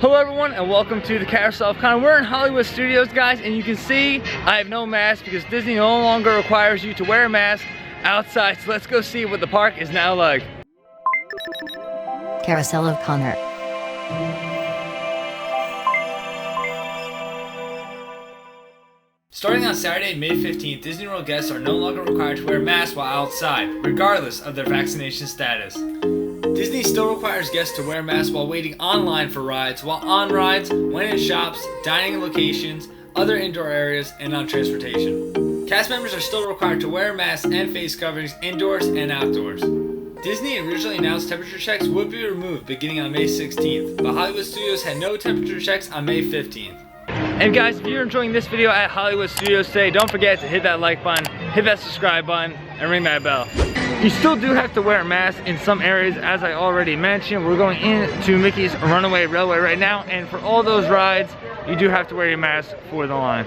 Hello everyone and welcome to the Carousel. We're in Hollywood Studios, guys, and you can see I have no mask because Disney no longer requires you to wear a mask outside. So let's go see what the park is now like. Carousel of Connor. Starting on Saturday, May 15th, Disney World guests are no longer required to wear masks while outside, regardless of their vaccination status. Disney still requires guests to wear masks while waiting online for rides, while on rides, when in shops, dining locations, other indoor areas, and on transportation. Cast members are still required to wear masks and face coverings indoors and outdoors. Disney originally announced temperature checks would be removed beginning on May 16th, but Hollywood Studios had no temperature checks on May 15th. And guys, if you're enjoying this video at Hollywood Studios today, don't forget to hit that like button, hit that subscribe button, and ring that bell. You still do have to wear a mask in some areas, as I already mentioned. We're going into Mickey's Runaway Railway right now, and for all those rides, you do have to wear your mask for the line.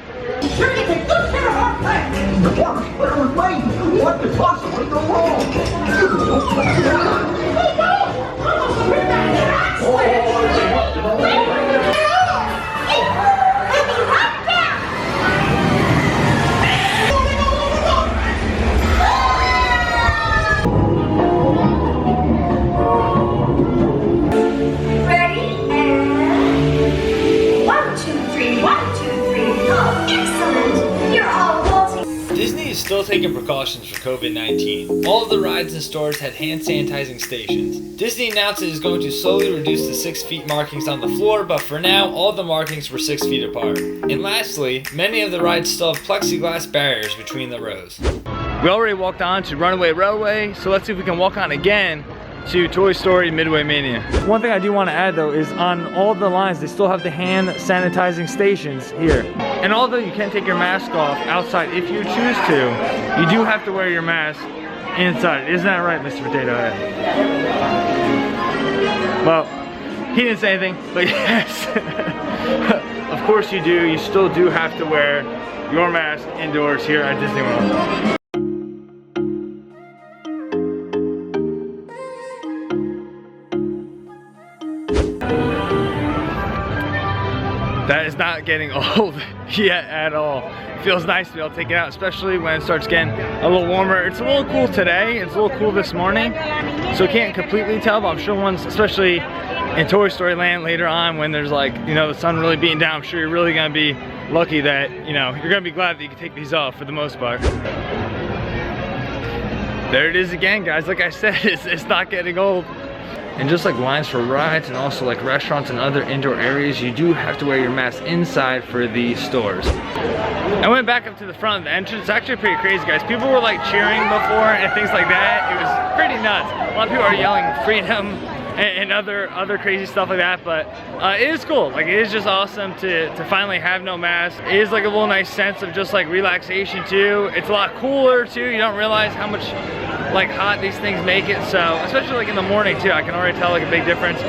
Sure, you take good care of our plans. The water splitter was made. What could possibly go wrong? Disney is still taking precautions for COVID-19. All of the rides and stores had hand sanitizing stations. Disney announced it is going to slowly reduce the 6 feet markings on the floor, but for now, all the markings were 6 feet apart. And lastly, many of the rides still have plexiglass barriers between the rows. We already walked on to Runaway Railway, so let's see if we can walk on again to Toy Story Midway Mania. One thing I do want to add though is on all the lines they still have the hand sanitizing stations here. And although you can take your mask off outside if you choose to, you do have to wear your mask inside. Isn't that right, Mr. Potato Head? Well, he didn't say anything, but yes. Of course you do. You still do have to wear your mask indoors here at Disney World. That is not getting old yet at all. It feels nice to be able to take it out, especially when it starts getting a little warmer. It's a little cool today, it's a little cool this morning, so can't completely tell, but I'm sure once, especially in Toy Story Land later on when there's like, you know, the sun really beating down, I'm sure you're really gonna be lucky that, you know, you're gonna be glad that you can take these off for the most part. There it is again, guys. Like I said, it's not getting old. And just like lines for rides and also like restaurants and other indoor areas, you do have to wear your mask inside for the stores. I went back up to the front of the entrance. It's actually pretty crazy, guys. People were like cheering before and things like that. It was pretty nuts. A lot of people are yelling freedom and other crazy stuff like that, but it is cool. Like, it is just awesome to finally have no mask. It is like a little nice sense of just like relaxation too. It's a lot cooler too. You don't realize how much like hot these things make it, so especially like in the morning too, I can already tell like a big difference.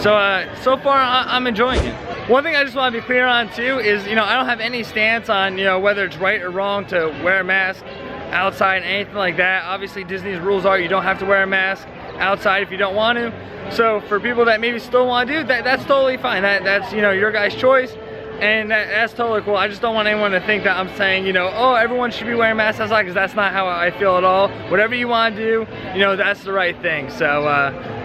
So far I'm enjoying it. One thing I just want to be clear on too is, you know, I don't have any stance on, you know, whether it's right or wrong to wear a mask outside and anything like that. Obviously Disney's rules are you don't have to wear a mask outside if you don't want to. So for people that maybe still want to do that, that's totally fine. That's, you know, your guys' choice. And that's totally cool. I just don't want anyone to think that I'm saying, you know, oh, everyone should be wearing masks outside, because that's not how I feel at all. Whatever you want to do, you know, that's the right thing. So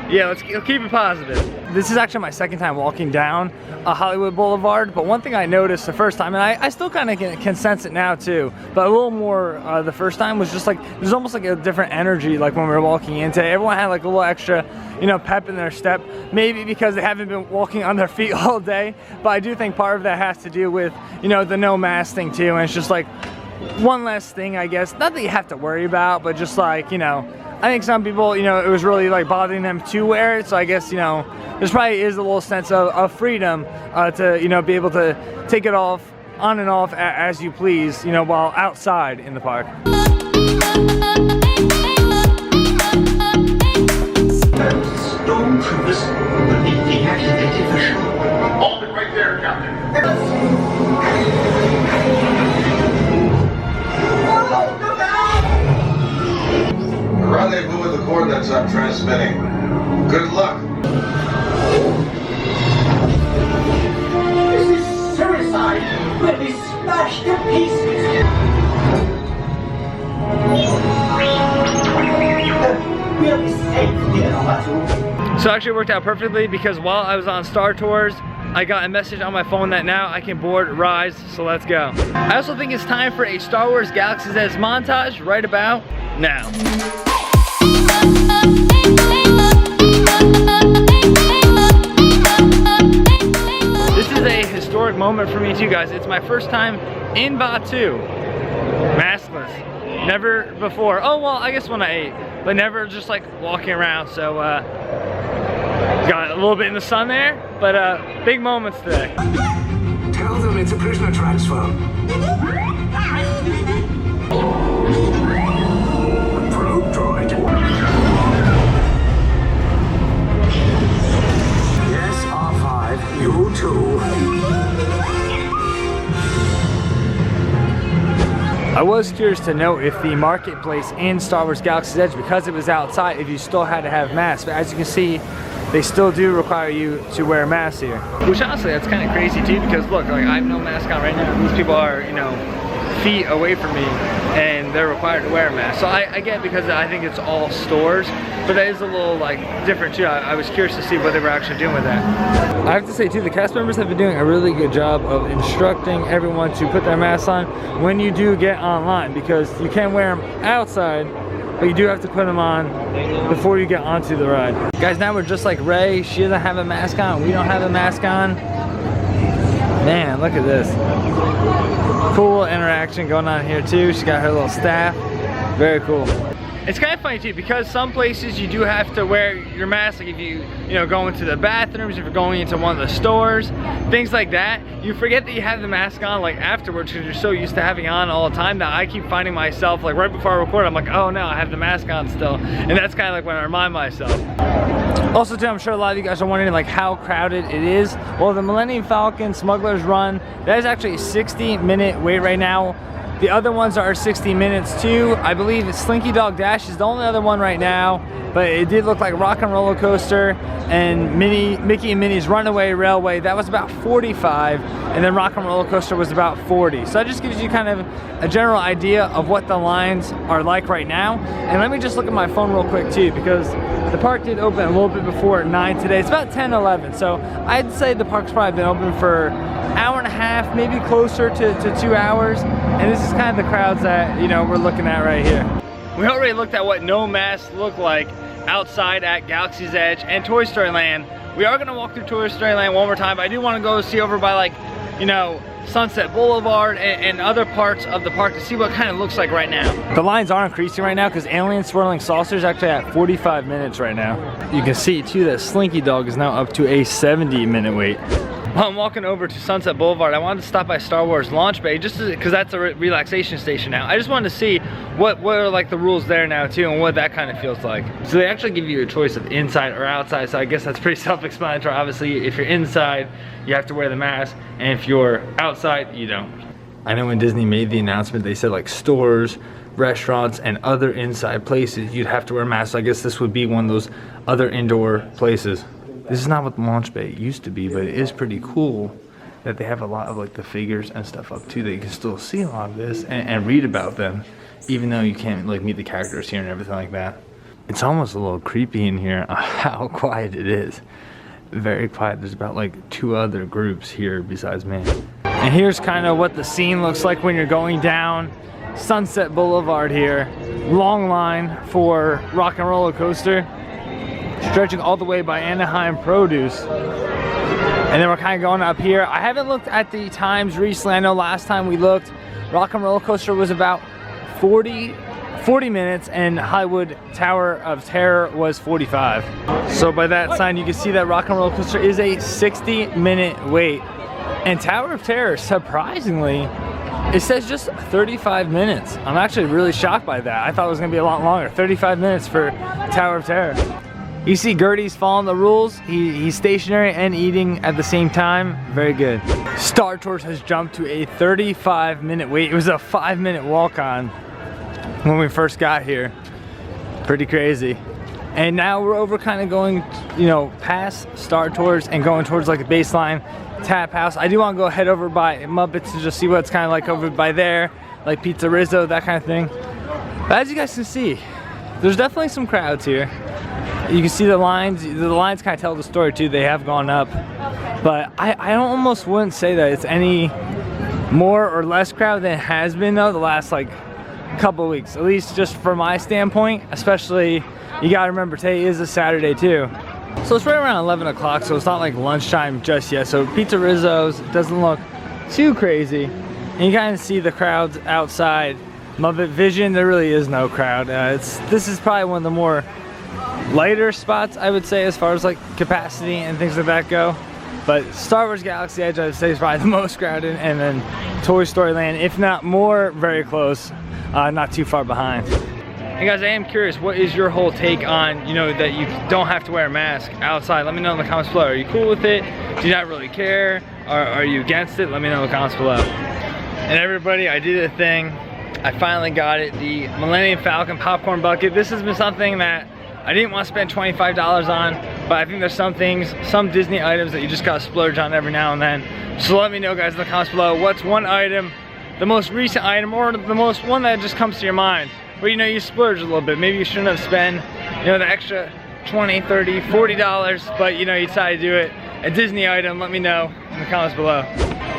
yeah, let's keep it positive. This is actually my second time walking down Hollywood Boulevard, but one thing I noticed the first time, and I still kind of can sense it now too, but a little more the first time, was just like, there's almost like a different energy like when we were walking in today. Everyone had like a little extra, you know, pep in their step, maybe because they haven't been walking on their feet all day, but I do think part of that has to do with, you know, the no mask thing too, and it's just like one less thing, I guess, not that you have to worry about, but just like, you know, I think some people, you know, it was really like bothering them to wear it, so I guess, you know, there's probably is a little sense of freedom to, you know, be able to take it off, on and off as you please, you know, while outside in the park. Stormtroopers will be deactivated for sure. Hold it right there, Captain. Rendezvous with the coordinates I'm transmitting. Good luck. So it actually worked out perfectly because while I was on Star Tours, I got a message on my phone that now I can board rides, so let's go. I also think it's time for a Star Wars Galaxy's Edge montage right about now. This is a historic moment for me too, guys. It's my first time in Batuu, maskless. Never before. Oh, well, I guess when I ate, but never just like walking around. So got a little bit in the sun there, but big moments today. Tell them it's a prisoner transfer. Probe droid. Yes, R5, you too. I was curious to know if the marketplace in Star Wars Galaxy's Edge, because it was outside, if you still had to have masks. But as you can see, they still do require you to wear a mask here. Which honestly, that's kind of crazy too, because look, like I have no mask on right now. These people are, you know, feet away from me and they're required to wear a mask. So I get, because I think it's all stores, but that is a little like different too. I was curious to see what they were actually doing with that. I have to say too, the cast members have been doing a really good job of instructing everyone to put their masks on when you do get online, because you can wear them outside, but you do have to put them on before you get onto the ride. Guys, now we're just like Ray. She doesn't have a mask on, we don't have a mask on. Man, look at this. Cool interaction going on here too. She got her little staff. Very cool. It's kind of funny too, because some places you do have to wear your mask, like if you go into the bathrooms, if you're going into one of the stores, things like that. You forget that you have the mask on like afterwards, because you're so used to having it on all the time that I keep finding myself like right before I record, I'm like, oh no, I have the mask on still. And that's kind of like when I remind myself. Also too, I'm sure a lot of you guys are wondering like how crowded it is. Well, the Millennium Falcon Smuggler's Run, that is actually a 60-minute wait right now. The other ones are 60 minutes too. I believe Slinky Dog Dash is the only other one right now, but it did look like Rock and Roller Coaster and Mickey and Minnie's Runaway Railway, that was about 45, and then Rock and Roller Coaster was about 40. So that just gives you kind of a general idea of what the lines are like right now. And let me just look at my phone real quick too, because the park did open a little bit before 9 today. It's about 10-11, so I'd say the park's probably been open for an hour and a half, maybe closer to 2 hours. And this is kind of the crowds that, we're looking at right here. We already looked at what no masks look like outside at Galaxy's Edge and Toy Story Land. We are gonna walk through Toy Story Land one more time, but I do wanna go see over by like, Sunset Boulevard and other parts of the park to see what kind of looks like right now. The lines are increasing right now because Alien Swirling Saucer is actually at 45 minutes right now. You can see too that Slinky Dog is now up to a 70-minute wait. While I'm walking over to Sunset Boulevard, I wanted to stop by Star Wars Launch Bay just because that's a relaxation station now. I just wanted to see what are like the rules there now too, and what that kind of feels like. So they actually give you a choice of inside or outside, so I guess that's pretty self-explanatory. Obviously, if you're inside, you have to wear the mask, and if you're outside, you don't. I know when Disney made the announcement, they said like stores, restaurants, and other inside places, you'd have to wear masks. So I guess this would be one of those other indoor places. This is not what the launch bay used to be, but it is pretty cool that they have a lot of like the figures and stuff up too, that you can still see a lot of this and read about them, even though you can't like meet the characters here and everything like that. It's almost a little creepy in here how quiet it is. Very quiet. There's about like 2 other groups here besides me. And here's kind of what the scene looks like when you're going down Sunset Boulevard here. Long line for Rock and Roller Coaster, stretching all the way by Anaheim Produce. And then we're kind of going up here. I haven't looked at the times recently. I know last time we looked, Rock and Roller Coaster was about 40 minutes and Hollywood Tower of Terror was 45. So by that sign, you can see that Rock and Roller Coaster is a 60-minute wait. And Tower of Terror, surprisingly, it says just 35 minutes. I'm actually really shocked by that. I thought it was gonna be a lot longer. 35 minutes for Tower of Terror. You see Gertie's following the rules. He's stationary and eating at the same time. Very good. Star Tours has jumped to a 35-minute wait. It was a 5-minute walk-on when we first got here. Pretty crazy. And now we're over kind of going, past Star Tours and going towards like the baseline. tap house. I do want to go head over by Muppets to just see what it's kind of like over by there, like Pizza Rizzo, that kind of thing. But as you guys can see, there's definitely some crowds here. You can see the lines kind of tell the story too. They have gone up, but I almost wouldn't say that it's any more or less crowd than it has been though the last like couple of weeks, at least just from my standpoint. Especially, you gotta remember today is a Saturday too. So it's right around 11 o'clock, so it's not like lunchtime just yet. So Pizza Rizzo's doesn't look too crazy. And you kind of see the crowds outside. Muppet Vision, there really is no crowd. This is probably one of the more lighter spots, I would say, as far as like capacity and things like that go. But Star Wars Galaxy Edge, I would say, is probably the most crowded, and then Toy Story Land, if not more, very close, not too far behind. And guys, I am curious, what is your whole take on, you know, that you don't have to wear a mask outside? Let me know in the comments below. Are you cool with it? Do you not really care? Or are you against it? Let me know in the comments below. And everybody, I did a thing. I finally got it, the Millennium Falcon popcorn bucket. This has been something that I didn't want to spend $25 on, but I think there's some things, some Disney items that you just gotta splurge on every now and then. So let me know, guys, in the comments below, what's one item, the most recent item, or the most one that just comes to your mind, where you know you splurge a little bit. Maybe you shouldn't have spent, you know, the extra $20, $30, $40, but you know, you decided to do it. A Disney item, let me know in the comments below.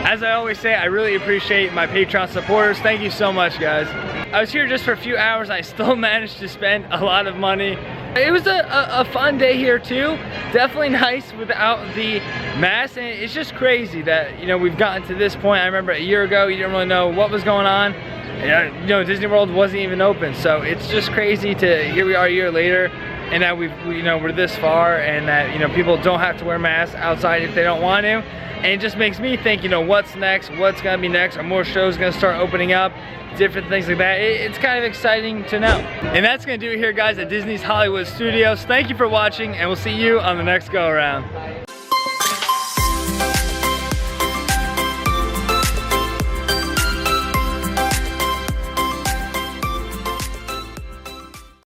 As I always say, I really appreciate my Patreon supporters. Thank you so much, guys. I was here just for a few hours. I still managed to spend a lot of money. It was a fun day here too. Definitely nice without the mask, and it's just crazy that, you know, we've gotten to this point. I remember a year ago, you didn't really know what was going on. You know, Disney World wasn't even open, so it's just crazy to, here we are a year later, and that we're this far, and that, you know, people don't have to wear masks outside if they don't want to. And it just makes me think, you know, what's next? What's gonna be next? Are more shows gonna start opening up? Different things like that. It's kind of exciting to know. And that's gonna do it here, guys, at Disney's Hollywood Studios. Thank you for watching, and we'll see you on the next go around.